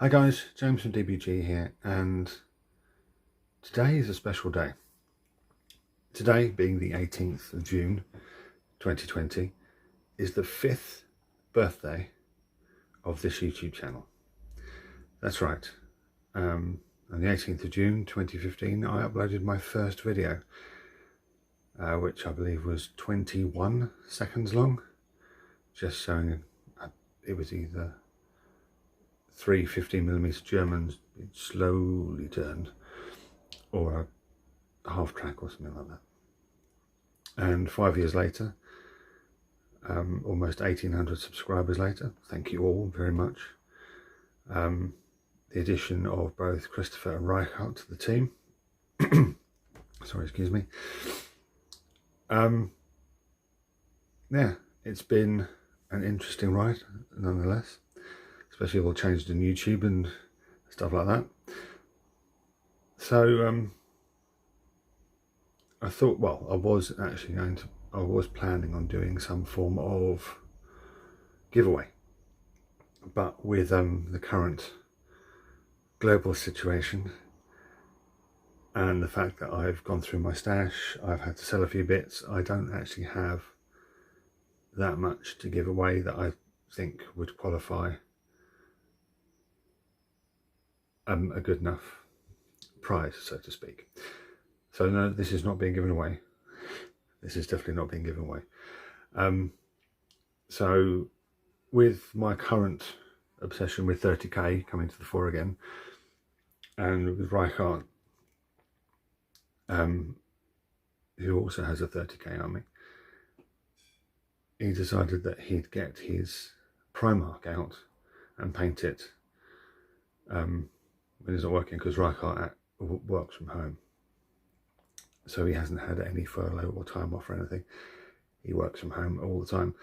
Hi guys, James from DBG here, and today is a special day. Today, being the 18th of June 2020, is the 5th birthday of this YouTube channel. That's right. On the 18th of June 2015, I uploaded my first video, which I believe was 21 seconds long, just showing it was either 3 15mm Germans slowly turned, or a half track or something like that. And 5 years later, almost 1,800 subscribers later, thank you all very much. The addition of both Christopher and Reikhardt to the team. Sorry, excuse me. Yeah, it's been an interesting ride nonetheless, especially all the changes in YouTube and stuff like that. So I thought, well, I was planning on doing some form of giveaway, but with the current global situation and the fact that I've gone through my stash, I've had to sell a few bits, I don't actually have that much to give away that I think would qualify a good enough prize, so to speak. So no, this is not being given away. This is definitely not being given away. So with my current obsession with 30k coming to the fore again, and with Reikhardt, who also has a 30k army, he decided that he'd get his Primark out and paint it when he's not working, because Reikhardt works from home. So he hasn't had any furlough or time off or anything. He works from home all the time.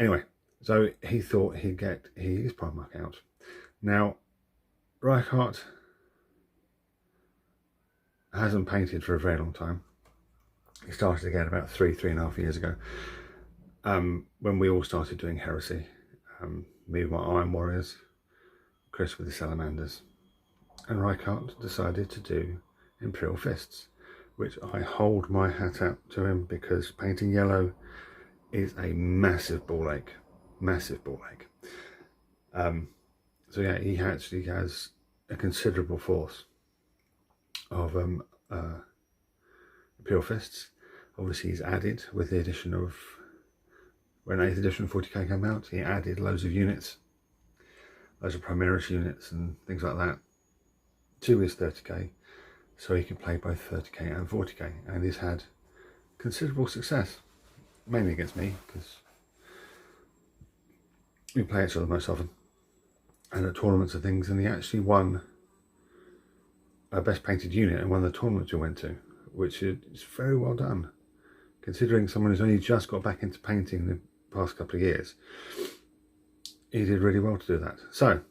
Anyway, so he thought he'd get his Primark out. Now, Reikhardt hasn't painted for a very long time. He started again about 3.5 years ago, when we all started doing Heresy. Me with my Iron Warriors, Chris with the Salamanders, and Reikhardt decided to do Imperial Fists, which I hold my hat out to him, because painting yellow is a massive ball ache, massive ball ache. So yeah, he actually has a considerable force of Imperial Fists. Obviously he's added, with the addition of, when 8th edition 40k came out, he added loads of units, loads of Primaris units and things like that to his 30k, so he can play both 30k and 40k, and he's had considerable success, mainly against me, because we play each other most often, and at tournaments and things, and he actually won a best painted unit in one of the tournaments we went to, which is very well done, considering someone who's only just got back into painting in the past couple of years. He did really well to do that. So,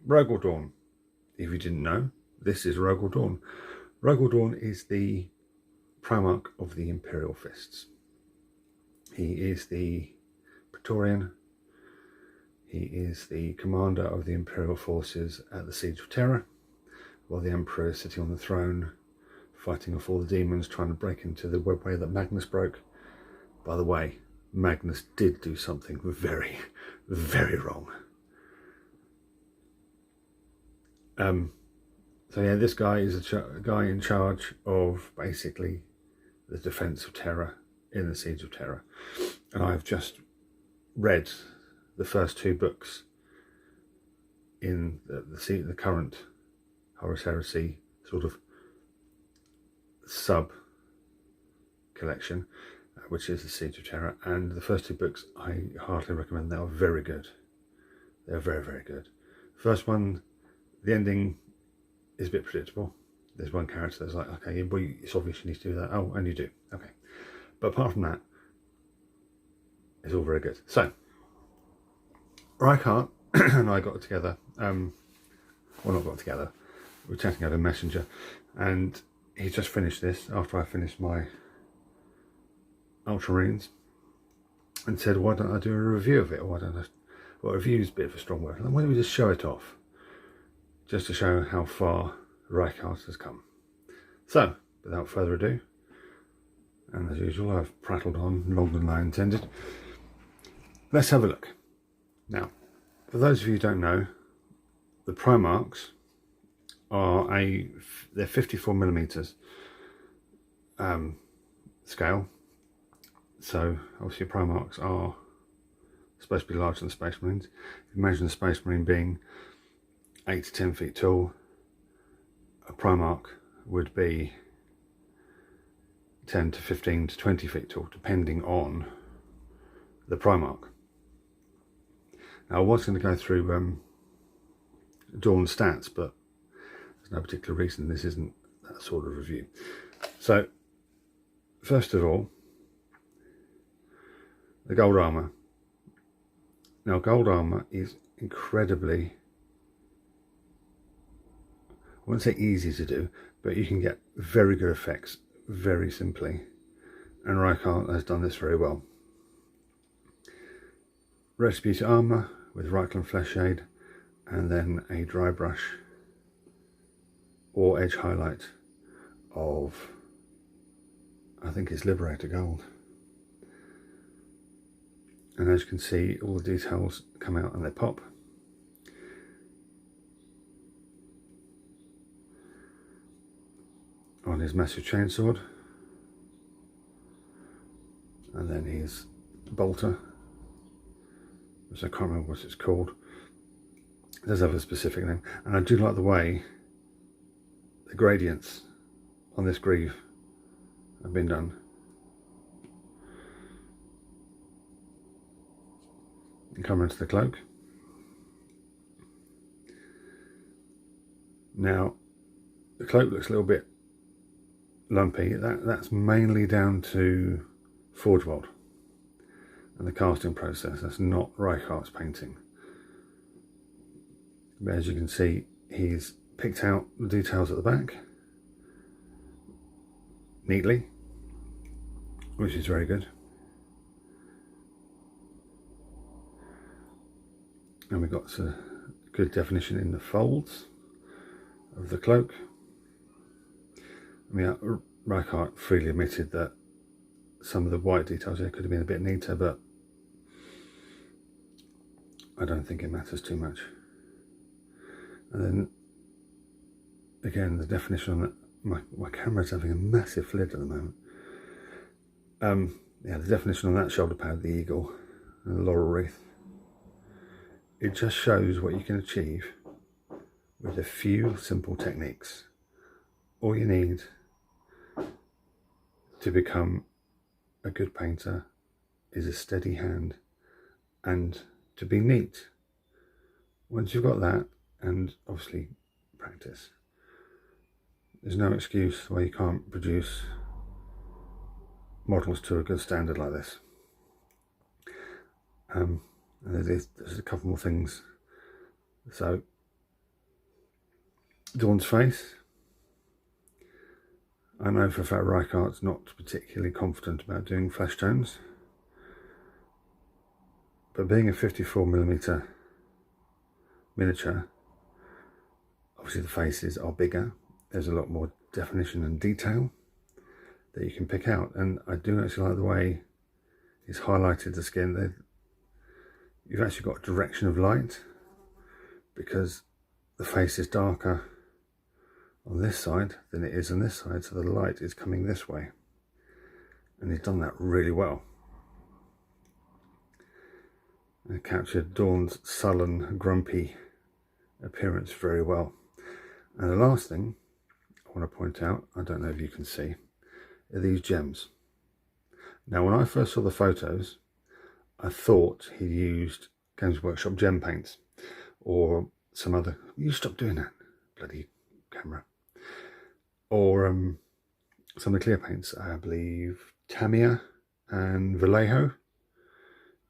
Rogal Dorn, if you didn't know, this is Rogal Dorn. Rogal Dorn is the Primarch of the Imperial Fists. He is the Praetorian. He is the commander of the Imperial forces at the Siege of Terra, while the Emperor is sitting on the throne, fighting off all the demons, trying to break into the webway that Magnus broke. By the way, Magnus did do something very, very wrong. So yeah, this guy is a guy in charge of basically the defense of Terra in the Siege of Terra. And I've just read the first 2 books in the current Horus Heresy sort of sub collection, which is the Siege of Terra, and the first 2 books I heartily recommend. They are very good. They're very, very good. First one, the ending is a bit predictable. There's one character that's like, okay, well, it's obvious you need to do that. Oh, and you do. Okay. But apart from that, it's all very good. So, Reikhardt and I got together. Well, not got together. We were chatting over Messenger, and he just finished this after I finished my Ultramarines, and said, why don't I do a review of it? Or why don't I... Well, review is a bit of a strong word. Why don't we just show it off? just to show how far Reikharts has come. So, without further ado, and as usual I've prattled on longer than I intended, let's have a look. Now, for those of you who don't know, the Primarks are they're 54mm scale. So obviously Primarks are supposed to be larger than Space Marines. Imagine the Space Marine being 8 to 10 feet tall. A Primark would be 10 to 15 to 20 feet tall, depending on the Primark. Now I was going to go through Dorn stats, but there's no particular reason this isn't that sort of review. So first of all, the gold armour. Now gold armour is incredibly, I wouldn't say easy to do, but you can get very good effects very simply, and Reikhardt has done this very well. Retributed armour with Reikland Flesh Shade, and then a dry brush or edge highlight of, I think it's Liberator Gold. And as you can see, all the details come out and they pop. On his massive chainsword, and then his bolter, which I can't remember what it's called. It does have a specific name, and I do like the way the gradients on this greave have been done. And come into the cloak. Now the cloak looks a little bit lumpy. That's mainly down to Forge World and the casting process. That's not Reichardt's painting. But as you can see, he's picked out the details at the back neatly, which is very good. And we've got some good definition in the folds of the cloak. I mean, Reikhardt freely admitted that some of the white details there could have been a bit neater, but I don't think it matters too much. And then again, the definition on that, my camera's having a massive flit at the moment. Yeah, the definition on that shoulder pad, the eagle and the laurel wreath, it just shows what you can achieve with a few simple techniques. All you need to become a good painter is a steady hand and to be neat. Once you've got that, and obviously practice, there's no excuse why you can't produce models to a good standard like this. And there's a couple more things. So Dorn's face, I know for a fact Reichardt's not particularly confident about doing flesh tones, but being a 54mm miniature, obviously the faces are bigger, there's a lot more definition and detail that you can pick out, and I do actually like the way he's highlighted the skin. You've actually got direction of light, because the face is darker on this side than it is on this side, so the light is coming this way, and he's done that really well. And captured Dorn's sullen, grumpy appearance very well. And the last thing I want to point out, I don't know if you can see, are these gems. Now when I first saw the photos, I thought he used Games Workshop gem paints or some other, you stop doing that, bloody camera, or some of the clear paints. I believe Tamiya and Vallejo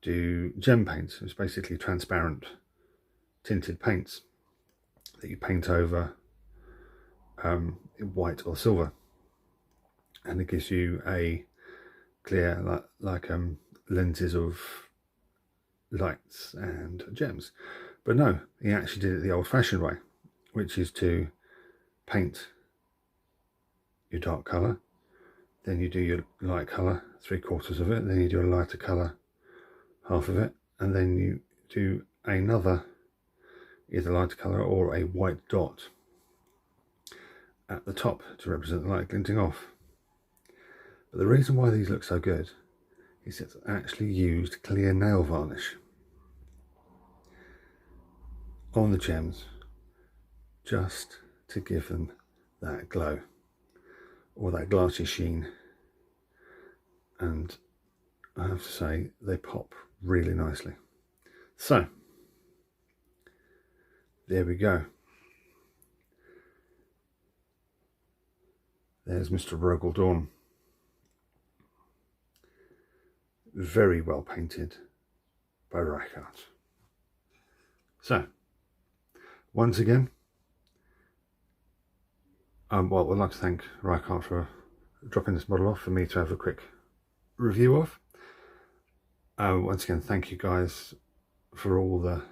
do gem paints. It's basically transparent tinted paints that you paint over white or silver, and it gives you a clear like lenses of lights and gems. But no, he actually did it the old-fashioned way, which is to paint your dark colour, then you do your light colour, 3/4 of it, then you do a lighter colour, half of it, and then you do another either lighter colour or a white dot at the top to represent the light glinting off. But the reason why these look so good is it's actually used clear nail varnish on the gems just to give them that glow or that glassy sheen, and I have to say they pop really nicely. So there we go. There's Mr. Rogal Dorn. Very well painted by Reikharts. So once again, well, I'd like to thank Reikharts for dropping this model off for me to have a quick review of. Once again, thank you guys for all the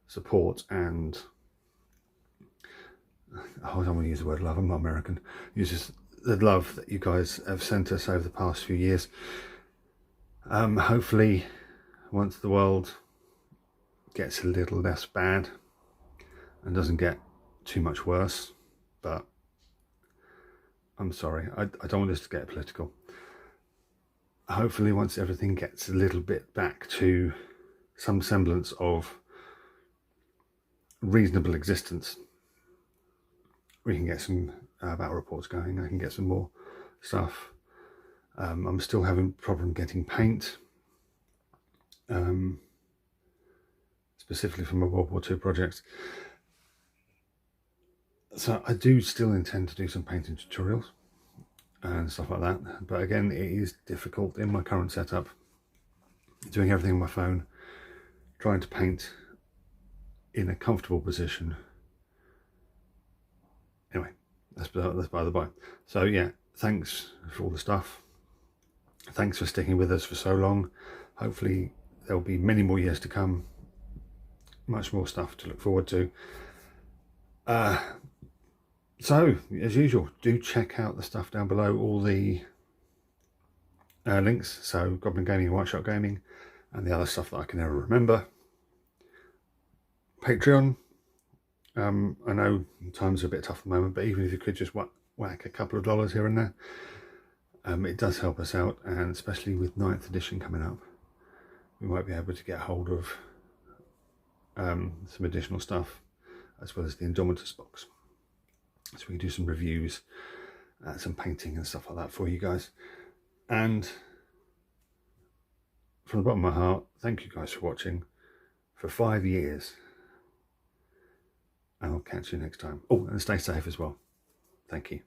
support and I don't want to use the word love, I'm not American. Uses the love that you guys have sent us over the past few years. Hopefully once the world gets a little less bad and doesn't get too much worse, but I'm sorry, I don't want this to get political. Hopefully once everything gets a little bit back to some semblance of reasonable existence, we can get some battle reports going. I can get some more stuff. I'm still having a problem getting paint, specifically for my World War II projects. So I do still intend to do some painting tutorials and stuff like that, but again, it is difficult in my current setup, doing everything on my phone, trying to paint in a comfortable position. Anyway, that's by the by. So yeah, thanks for all the stuff. Thanks for sticking with us for so long. Hopefully there'll be many more years to come, much more stuff to look forward to. So as usual, do check out the stuff down below, all the links, so Goblin Gaming and White Shot Gaming and the other stuff that I can never remember. Patreon, I know times are a bit tough at the moment, but even if you could just whack a couple of dollars here and there, it does help us out, and especially with 9th edition coming up, we might be able to get hold of some additional stuff, as well as the Indomitus box, so we can do some reviews, some painting and stuff like that for you guys. And from the bottom of my heart, thank you guys for watching for 5 years, and I'll catch you next time. Oh, and stay safe as well. Thank you.